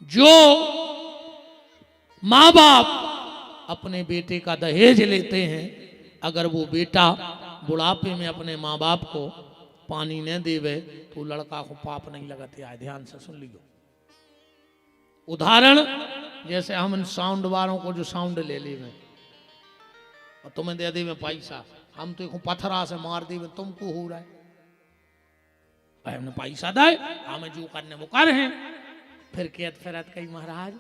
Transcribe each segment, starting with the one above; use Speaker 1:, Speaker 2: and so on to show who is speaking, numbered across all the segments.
Speaker 1: जो माँ बाप अपने बेटे का दहेज लेते हैं, अगर वो बेटा बुढ़ापे में अपने माँ बाप को पानी न देवे तो लड़का को पाप नहीं लगते आए। ध्यान से सुन लियो। उदाहरण जैसे हम इन साउंड वालों को जो साउंड ले ली में और तुम्हें दे दी में पैसा, हम तो पत्थरा से मार दी में तुमको हो रहा है, भाई हमने पैसा दे हमें जो करने वो कर हैं। फिर कहत फिरत कही महाराज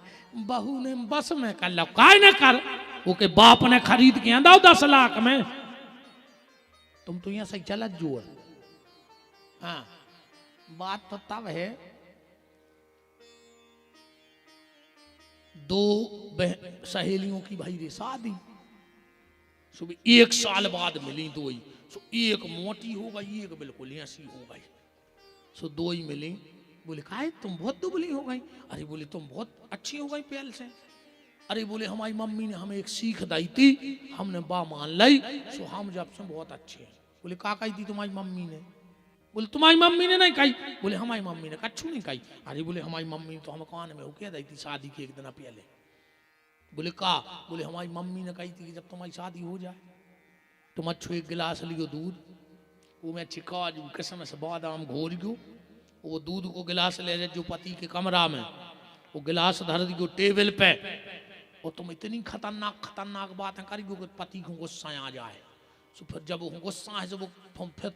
Speaker 1: बहू ने बस में कर लो, काय न कर, वो के बाप ने खरीद के दो 10 लाख में, तुम तो यहाँ से चला जोर। हाँ बात तो तब है, दो सहेलियों की भाई रे शादी, सुबह 1 साल बाद मिली दो ही, सो एक मोटी हो गई एक बिल्कुल ऐसी हो गई, सो 2 ही मिली। बोले काहे तुम बहुत दुबली हो गई, अरे बोले तुम बहुत अच्छी हो गई पहल से, अरे बोले हमारी मम्मी ने हमें एक सीख दी थी, हमने बा मान ली, सो हम जब से बहुत अच्छे हैं। बोले का कही थी तुम्हारी मम्मी ने? बोले तुम्हारी मम्मी ने नहीं कही। बोले हमारी मम्मी ने कच्छू नहीं कही। अरे बोले हमारी मम्मी तो हमें कान में होके दी थी शादी के 1 दिन पहले। बोले का? बोले हमारी मम्मी ने कही थी कि जब तुम्हारी शादी हो जाए तुम अच्छो 1 गिलास लियो दूध, वो मैं छिका किस्म से बादाम घोर गयो, वो दूध को गिलास ले जाए जो पति के कमरा में, वो गिलास धर दियो टेबल पे, और तुम इतनी खतरनाक बातें करियो कि पति को गुस्सा आ जाए। तो फिर जब वो गुस्सा है वो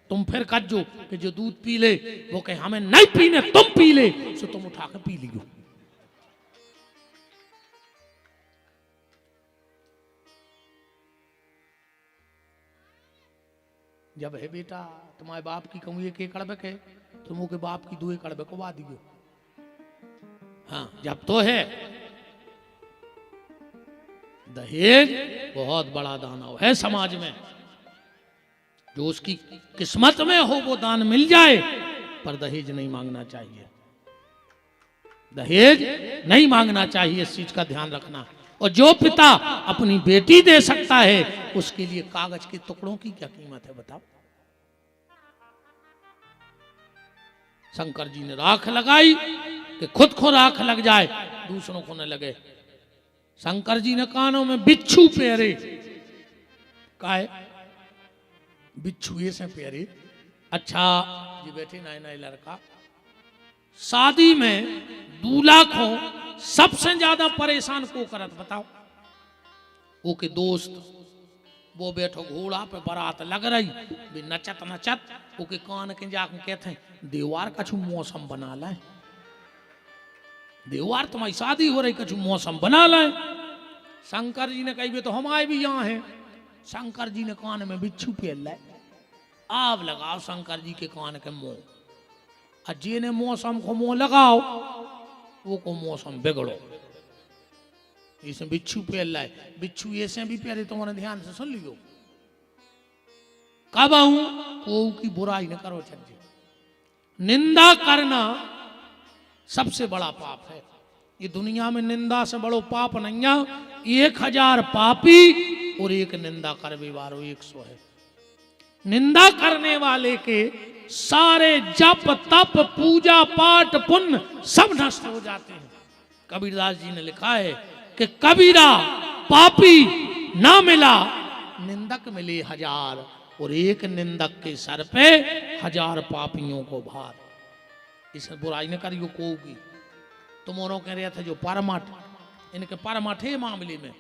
Speaker 1: तुम फिर कर जो कि जो दूध पी ले वो कहे हमें नहीं पीने तुम पी ले, सो तुम उठा के पी लियो। जब है बेटा तुम्हारे बाप की कहूँ 1 एकड़ है, तुम के बाप की 2 एकड़ बकवा दियो। हाँ जब तो है दहेज बहुत बड़ा दानव है समाज में, जो उसकी किस्मत में हो वो दान मिल जाए, पर दहेज नहीं मांगना चाहिए, दहेज नहीं मांगना चाहिए, इस चीज का ध्यान रखना। और जो पिता अपनी बेटी दे सकता है उसके लिए कागज के टुकड़ों की क्या कीमत है बताओ। शंकर जी ने राख लगाई कि खुद को राख लग जाए दूसरों को न लगे। शंकर जी ने कानों में बिच्छू पेरे, काहे बिच्छू ये से पेरे। अच्छा जी बैठे नए लड़का, शादी में दूल्हा को सबसे ज्यादा परेशान को करत बताओ? वो के दोस्त, वो बैठो घोड़ा पे बारात लग रही, भी नचत वो के कान के जाकर कहते हैं देवार कछु मौसम बना लाए, देवार तुम्हारी शादी हो रही कछु मौसम बना लाए। शंकर जी ने कही तो हमारे भी यहाँ हैं। शंकर जी ने कान में बिच्छू पहन लाए, आव लगाओ शंकर जी के कान के मुंह, और जी ने मौसम को मुंह लगाओ वो को मौसम बिगड़ो। इसमें बिच्छू पहन लाए, बिच्छू ऐसे भी पहले तुम्हारे ध्यान से सुन लियो। कब आऊं को की बुराई न करो छज्जे, निंदा करना सबसे बड़ा पाप है। ये दुनिया में निंदा से बड़ो पाप नहीं है। 1000 पापी और 1 निंदा करवे वालो 100 है। निंदा करने वाले के सारे जप तप पूजा पाठ पुण्य सब नष्ट हो जाते हैं। कबीरदास जी ने लिखा है कि कबीरा पापी ना मिला, निंदक मिले 1000, और 1 निंदक के सर पे 1000 पापियों को भार। इस बुराई ने करियो कोगी। तुम और कह रहे थे जो परमठ, इनके परमठ है मामले में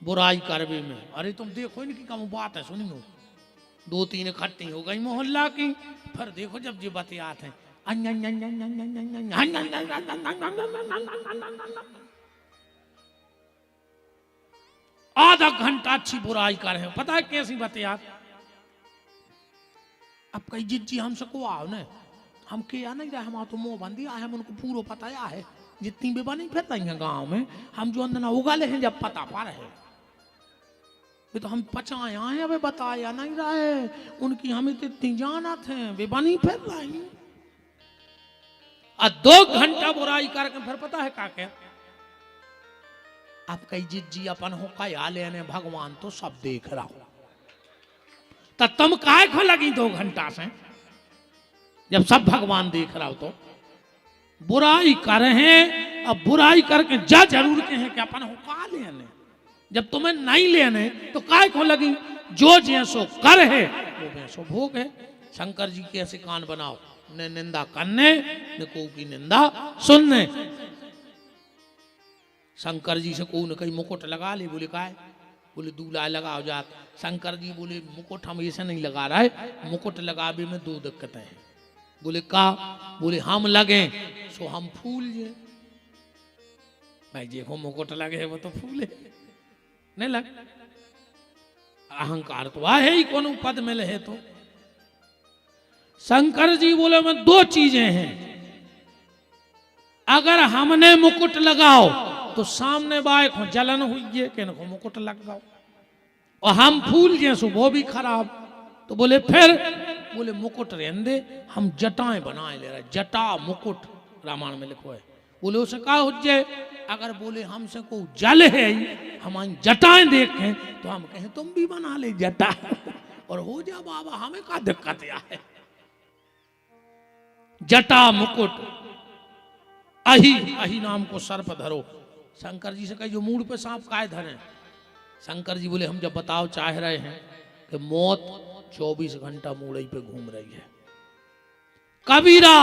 Speaker 1: बुराई करवे में। अरे तुम देखो इनकी कम बात है, सुनियो 2-3 इकट्ठी हो गई मोहल्ला की, फिर देखो जब जी बतियात हैं आधा घंटा अच्छी बुराई कर रहे हैं। पता है कैसी बतियात? अब कई जिज्जी हमसे को आओ न, हम किया नहीं रहे, हम तो मुंह बंदी आए, हम उनको पूरा पता है जितनी भी बनी फिरता है गांव में, हम जो अंदर उगाले हैं जब पता पा रहे तो हम पचाए आए, वे बताया नहीं रहे, उनकी हमें तो इतनी जानत है, वे बनी फिर रही। और 2 घंटा बुराई करके फिर पता है का क्या? आप कई जिज्जी अपन हो का लेने, भगवान तो सब देख रहा हो, तो तुम काय खो लगी 2 घंटा से, जब सब भगवान देख रहा हो तो बुराई कर हैं अब बुराई करके जा जरूर के हैं कि अपन हो का लेने, जब तुम्हें नहीं लेने तो काय को लगी, जो जैसो कर है वो वैसो भोग है। शंकर जी के ऐसे कान बनाओ, न निंदा करने न को की निंदा सुनने। शंकर जी से को न कहीं मुकुट लगा ले, बोले काय, बोले दूल्हा लगाओ जात। शंकर जी बोले मुकुट हम ऐसे नहीं लगा रहा है, मुकुट लगावे में दो दिक्कतें हैं। बोले का, बोले हम लगे सो हम फूल जे, भाई देखो मुकुट लगे वो तो फूले नहीं लग, अहंकार तो है ही कौन पद में लहे तो। शंकर जी बोले में दो चीजें हैं, अगर हमने मुकुट लगाओ तो सामने बाय को जलन हुई है कि इनको मुकुट लग जाओ, और हम फूल जैसो वो भी खराब। तो बोले फिर, बोले मुकुट रहने दे, हम जटाएं बनाए ले रहे, जटा मुकुट रामायण में लिखो है। बोले उसे कहा हुज्जे, अगर बोले हमसे को जल है हमारी जटाएं देखें तो हम कहें तुम भी बना ले जटा और हो जा बाबा, हमें क्या दिक्कत है। जटा मुकुट अही, अही नाम को सर्प धरो। शंकर जी से कही जो मूड पे सांप काय धरे। शंकर जी बोले हम जब बताओ चाह रहे हैं कि मौत 24 घंटा मूड़ई पे घूम रही है, कबीरा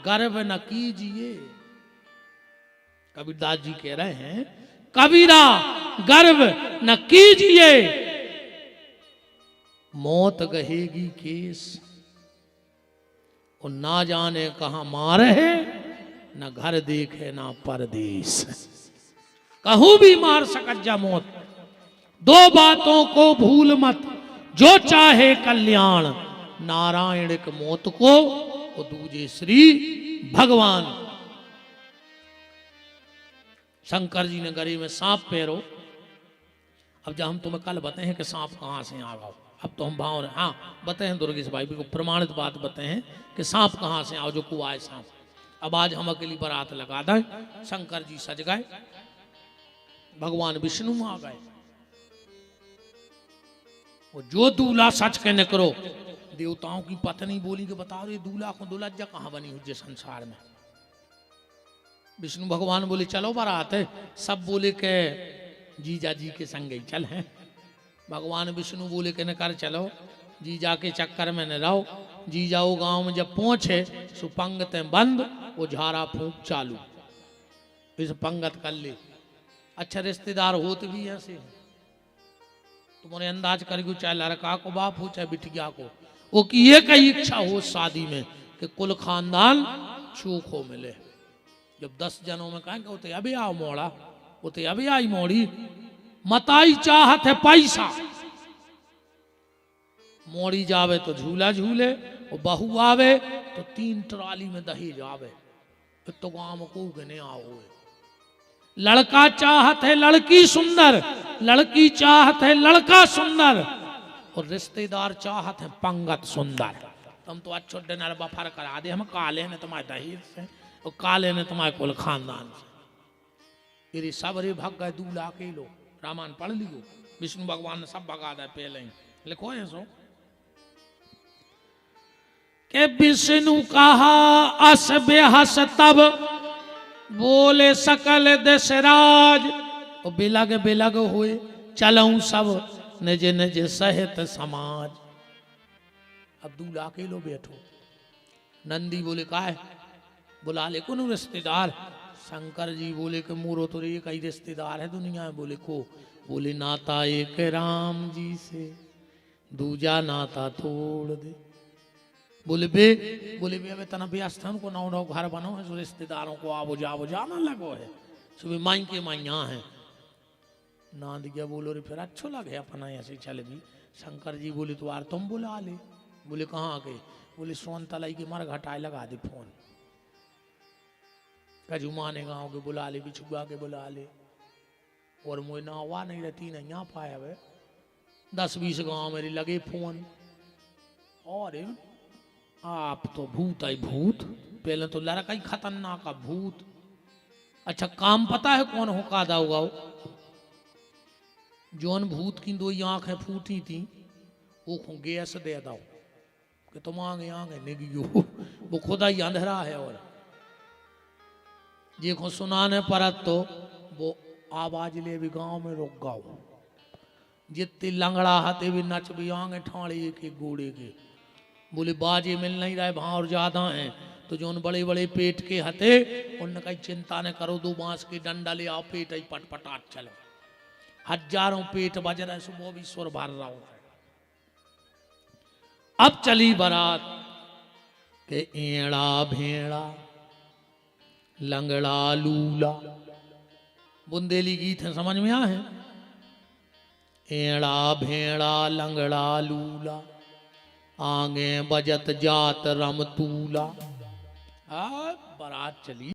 Speaker 1: गर्व न कीजिए। कबीरदास जी कह रहे हैं कबीरा गर्व न कीजिए, मौत गहेगी केस, और ना जाने कहां मारे है, न घर देखे ना परदेश। कहूं भी मार सकत जा मौत, दो बातों को भूल मत, जो चाहे कल्याण, नारायण के मौत को और दूजे श्री भगवान। शंकर जी ने गले में सांप पैरो। अब जब हम तुम्हें कल बताए हैं कि सांप कहां से आ गया, अब तो हम भाव रहे, हाँ बताए हैं दुर्गेश भाई को प्रमाणित बात बताए हैं कि सांप कहां से आओ, जो कुआ है सांप। अब आज हम अकेली बारात लगा दें, शंकर जी सज गए, भगवान विष्णु आ गए, वो जो दूल्हा सच के निकरो। देवताओं की पत्नी बोली कि बताओ ये दूल्हा को दुल्हज्जा कहां बनी हुई संसार में। विष्णु भगवान बोले चलो बारात है, सब बोले के जीजा जी के संग ही चल हैं। भगवान विष्णु बोले के न कर चलो, जीजा के चक्कर में न रहो। जीजा वो गांव में जब पहुंचे सो पंगतें बंद, वो झाड़ा फूंक चालू, इस पंगत कर ले। अच्छा रिश्तेदार होते भी ऐसे, तुम्हारे अंदाज करके चाहे लड़का को बाप हो चाहे बिटिया को, वो की ये कई इच्छा हो शादी में कि कुल खानदान चूक हो मिले। जब 10 जनों में कहेंगे वो तो अभी आओ मोड़ा, वो तो अभी आई मोड़ी, मताई चाहत है पैसा, मोड़ी जावे तो झूला झूले, और बहू आवे तो 3 ट्राली में दहेज आवे, फिर तो गांव को गने आओ। लड़का चाहत है लड़की सुंदर, लड़की चाहत है लड़का सुंदर, और रिश्तेदार चाहत है पंगत सुंदर। तुम तो अच्छो डिनर बफर करा दे, हम काले ने तुम्हारे दहेज से और काले ने तुम्हारे कुल खानदान से। ये सब रे भग गए दूल्हा के लो, रामायण पढ़ लियो, विष्णु भगवान ने सब भगा दे पहले ही लिखो है सो के विष्णु कहा अस बेहस तब, बोले सकल दशराज, और बिलग बिलग हुए चलऊं सब निज निज सहित समाज। अब दूल्हा के लो बैठो, नंदी बोले का है, बुला ले कौन रिश्तेदार। शंकर जी बोले कि मोरो तो एक ही रिश्तेदार है दुनिया में। बोले को, बोले नाता एक राम जी से, दूजा नाता तोड़ दे। बोले बे अबे तना व्यस्त को नौ नौ घर बनो है, सो रिश्तेदारों को आवो जावो जाना लगो है, सुबह माई के माई यहाँ है। नांद गया बोलो रे फिर अच्छो लगे अपना ऐसे चल भी। शंकर जी बोले तो यार तुम बुला ले। बोले कहाँ गए, बोले सोन तलाई के मर घटाए लगा दे फोन, कजुमा ने गाँव के बुला ले, बिछुआ के बुला ले, और मुझे ना हुआ नहीं रहती नहीं यहाँ पाया वे 10-20 गाँव मेरे लगे फोन। और आप तो भूत आई भूत, पहले तो लड़का ही खतरनाक भूत। अच्छा काम पता है कौन हो का दाऊ गाओ, जोन भूत की 2 आंखें फूटी थी वो गैस दे दाओ कि तुम आगे आगे निगियो, वो खुदा ही अंधेरा है। और देखो सुनाने परत तो वो आवाज ले भी गांव में रुक गाओ जितनी लंगड़ा हते भी नच भी आंगे ठाणे के घोड़े के बोले बाजे मिल नहीं रहे भाव ज्यादा हैं तो जो उन बड़े बड़े पेट के हते उनने कही चिंता न करो दो बांस के डंडा ले आओ पेट ही पटपटाट चलो हजारों पेट बज रहे सुबह भी सुर भर रहा है। अब चली बारात के एड़ा भेड़ा लंगड़ा लूला बुंदेली गीत है समझ में आए एड़ा भेड़ा लंगड़ा लूला आगे बजत जात रमतूला। बारात चली